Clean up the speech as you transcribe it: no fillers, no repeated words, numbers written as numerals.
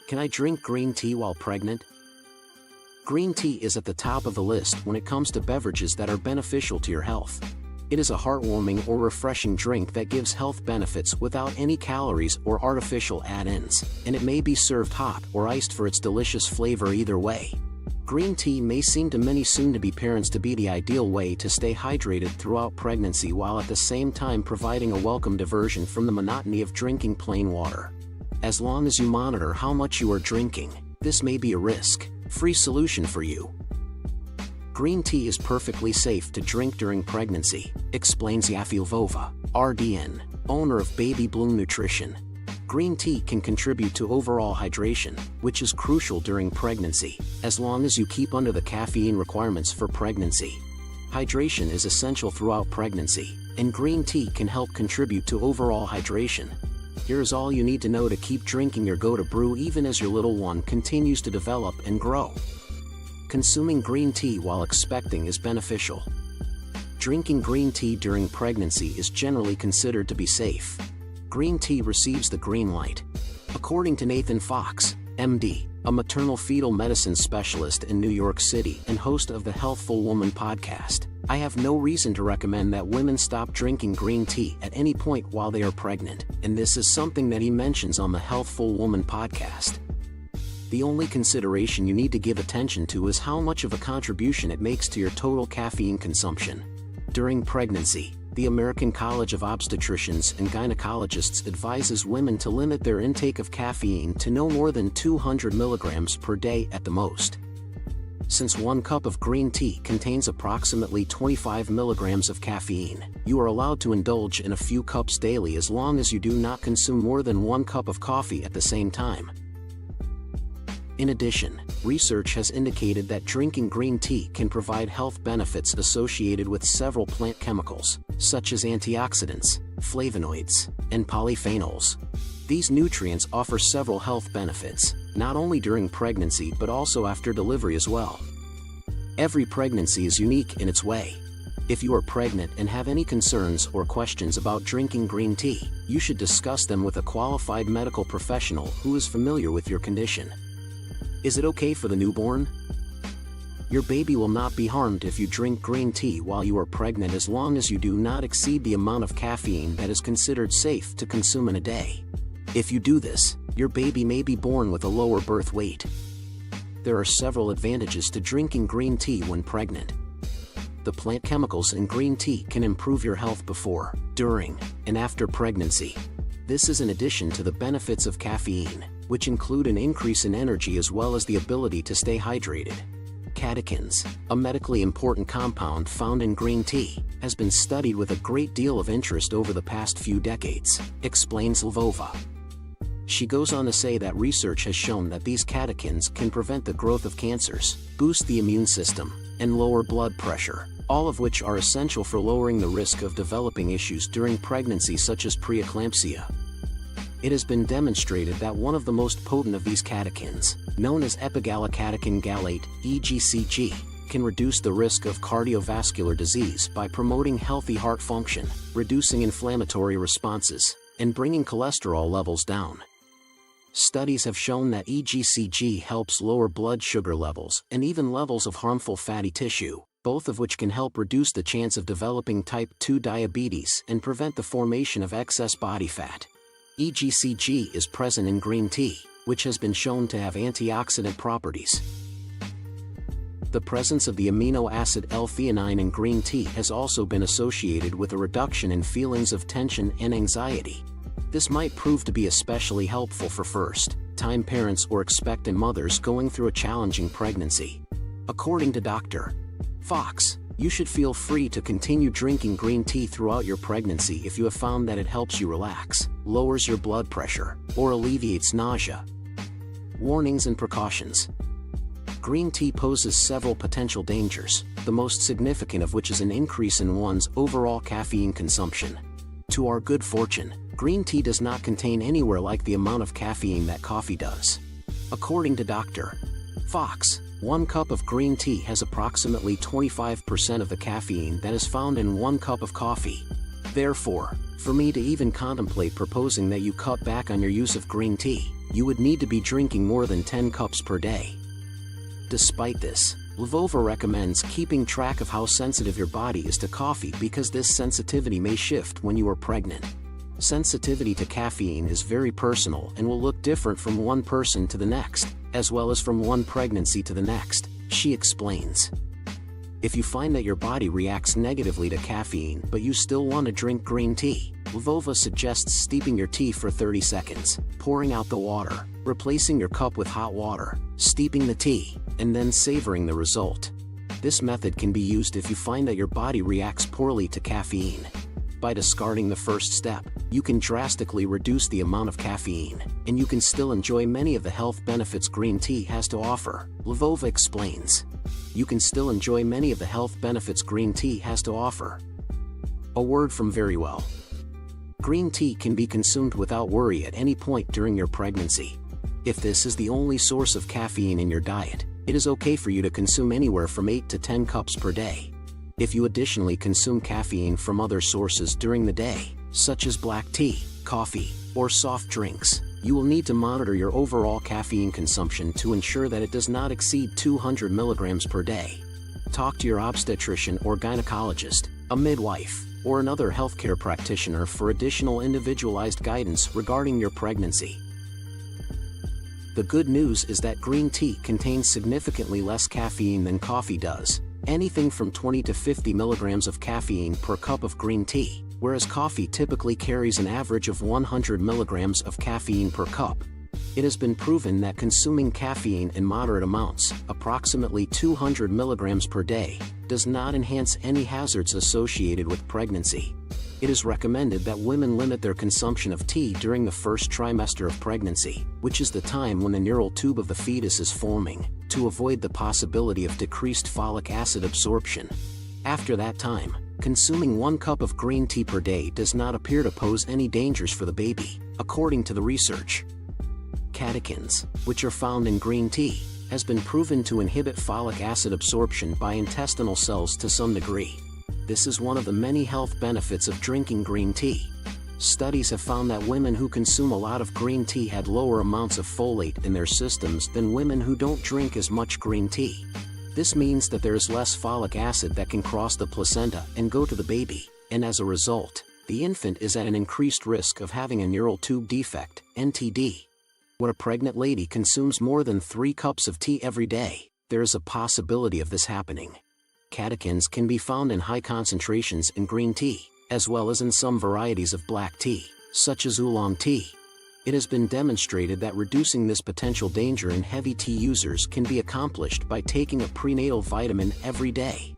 Can I drink green tea while pregnant? Green tea is at the top of the list when it comes to beverages that are beneficial to your health. It is a heartwarming or refreshing drink that gives health benefits without any calories or artificial add-ins, and it may be served hot or iced for its delicious flavor either way. Green tea may seem to many soon-to-be parents to be the ideal way to stay hydrated throughout pregnancy while at the same time providing a welcome diversion from the monotony of drinking plain water. As long as you monitor how much you are drinking, this may be a risk-free solution for you. Green tea is perfectly safe to drink during pregnancy, explains Yaffi Lvova, RDN, owner of Baby Bloom Nutrition. Green tea can contribute to overall hydration, which is crucial during pregnancy, as long as you keep under the caffeine requirements for pregnancy. Hydration is essential throughout pregnancy, and green tea can help contribute to overall hydration. Here's all you need to know to keep drinking your go-to brew even as your little one continues to develop and grow. Consuming green tea while expecting is beneficial. Drinking green tea during pregnancy is generally considered to be safe. Green tea receives the green light. According to Nathan Fox, MD, a maternal fetal medicine specialist in New York City and host of the Healthful Woman podcast, I have no reason to recommend that women stop drinking green tea at any point while they are pregnant, and this is something that he mentions on the Healthful Woman podcast. The only consideration you need to give attention to is how much of a contribution it makes to your total caffeine consumption. During pregnancy, the American College of Obstetricians and Gynecologists advises women to limit their intake of caffeine to no more than 200 milligrams per day at the most. Since 1 cup of green tea contains approximately 25 milligrams of caffeine, you are allowed to indulge in a few cups daily as long as you do not consume more than 1 cup of coffee at the same time. In addition, research has indicated that drinking green tea can provide health benefits associated with several plant chemicals, such as antioxidants, flavonoids, and polyphenols. These nutrients offer several health benefits, not only during pregnancy but also after delivery as well. Every pregnancy is unique in its way. If you are pregnant and have any concerns or questions about drinking green tea, you should discuss them with a qualified medical professional who is familiar with your condition. Is it okay for the newborn? Your baby will not be harmed if you drink green tea while you are pregnant as long as you do not exceed the amount of caffeine that is considered safe to consume in a day. If you do this, your baby may be born with a lower birth weight. There are several advantages to drinking green tea when pregnant. The plant chemicals in green tea can improve your health before, during, and after pregnancy. This is in addition to the benefits of caffeine, which include an increase in energy as well as the ability to stay hydrated. Catechins, a medically important compound found in green tea, has been studied with a great deal of interest over the past few decades, explains Lvova. She goes on to say that research has shown that these catechins can prevent the growth of cancers, boost the immune system, and lower blood pressure, all of which are essential for lowering the risk of developing issues during pregnancy such as preeclampsia. It has been demonstrated that one of the most potent of these catechins, known as epigallocatechin gallate, EGCG, can reduce the risk of cardiovascular disease by promoting healthy heart function, reducing inflammatory responses, and bringing cholesterol levels down. Studies have shown that EGCG helps lower blood sugar levels and even levels of harmful fatty tissue, both of which can help reduce the chance of developing type 2 diabetes and prevent the formation of excess body fat. EGCG is present in green tea, which has been shown to have antioxidant properties. The presence of the amino acid L-theanine in green tea has also been associated with a reduction in feelings of tension and anxiety. This might prove to be especially helpful for first-time parents or expectant mothers going through a challenging pregnancy. According to Dr. Fox, you should feel free to continue drinking green tea throughout your pregnancy if you have found that it helps you relax, lowers your blood pressure, or alleviates nausea. Warnings and precautions. Green tea poses several potential dangers, the most significant of which is an increase in one's overall caffeine consumption. To our good fortune, green tea does not contain anywhere like the amount of caffeine that coffee does. According to Dr. Fox, 1 cup of green tea has approximately 25% of the caffeine that is found in 1 cup of coffee. Therefore, for me to even contemplate proposing that you cut back on your use of green tea, you would need to be drinking more than 10 cups per day. Despite this, Lvova recommends keeping track of how sensitive your body is to coffee because this sensitivity may shift when you are pregnant. Sensitivity to caffeine is very personal and will look different from one person to the next, as well as from one pregnancy to the next, she explains. If you find that your body reacts negatively to caffeine but you still want to drink green tea, Lvova suggests steeping your tea for 30 seconds, pouring out the water, replacing your cup with hot water, steeping the tea, and then savoring the result. This method can be used if you find that your body reacts poorly to caffeine. By discarding the first step, you can drastically reduce the amount of caffeine, and you can still enjoy many of the health benefits green tea has to offer, Lvova explains. You can still enjoy many of the health benefits green tea has to offer. A word from Verywell. Green tea can be consumed without worry at any point during your pregnancy. If this is the only source of caffeine in your diet, it is okay for you to consume anywhere from 8 to 10 cups per day. If you additionally consume caffeine from other sources during the day, such as black tea, coffee, or soft drinks, you will need to monitor your overall caffeine consumption to ensure that it does not exceed 200 milligrams per day. Talk to your obstetrician or gynecologist, a midwife, or another healthcare practitioner for additional individualized guidance regarding your pregnancy. The good news is that green tea contains significantly less caffeine than coffee does, anything from 20 to 50 milligrams of caffeine per cup of green tea, whereas coffee typically carries an average of 100 milligrams of caffeine per cup. It has been proven that consuming caffeine in moderate amounts, approximately 200 milligrams per day, does not enhance any hazards associated with pregnancy. It is recommended that women limit their consumption of tea during the first trimester of pregnancy, which is the time when the neural tube of the fetus is forming, to avoid the possibility of decreased folic acid absorption. After that time, consuming 1 cup of green tea per day does not appear to pose any dangers for the baby, according to the research. Catechins, which are found in green tea, has been proven to inhibit folic acid absorption by intestinal cells to some degree. This is one of the many health benefits of drinking green tea. Studies have found that women who consume a lot of green tea had lower amounts of folate in their systems than women who don't drink as much green tea. This means that there is less folic acid that can cross the placenta and go to the baby, and as a result, the infant is at an increased risk of having a neural tube defect, NTD. When a pregnant lady consumes more than 3 cups of tea every day, there is a possibility of this happening. Catechins can be found in high concentrations in green tea, as well as in some varieties of black tea, such as oolong tea. It has been demonstrated that reducing this potential danger in heavy tea users can be accomplished by taking a prenatal vitamin every day.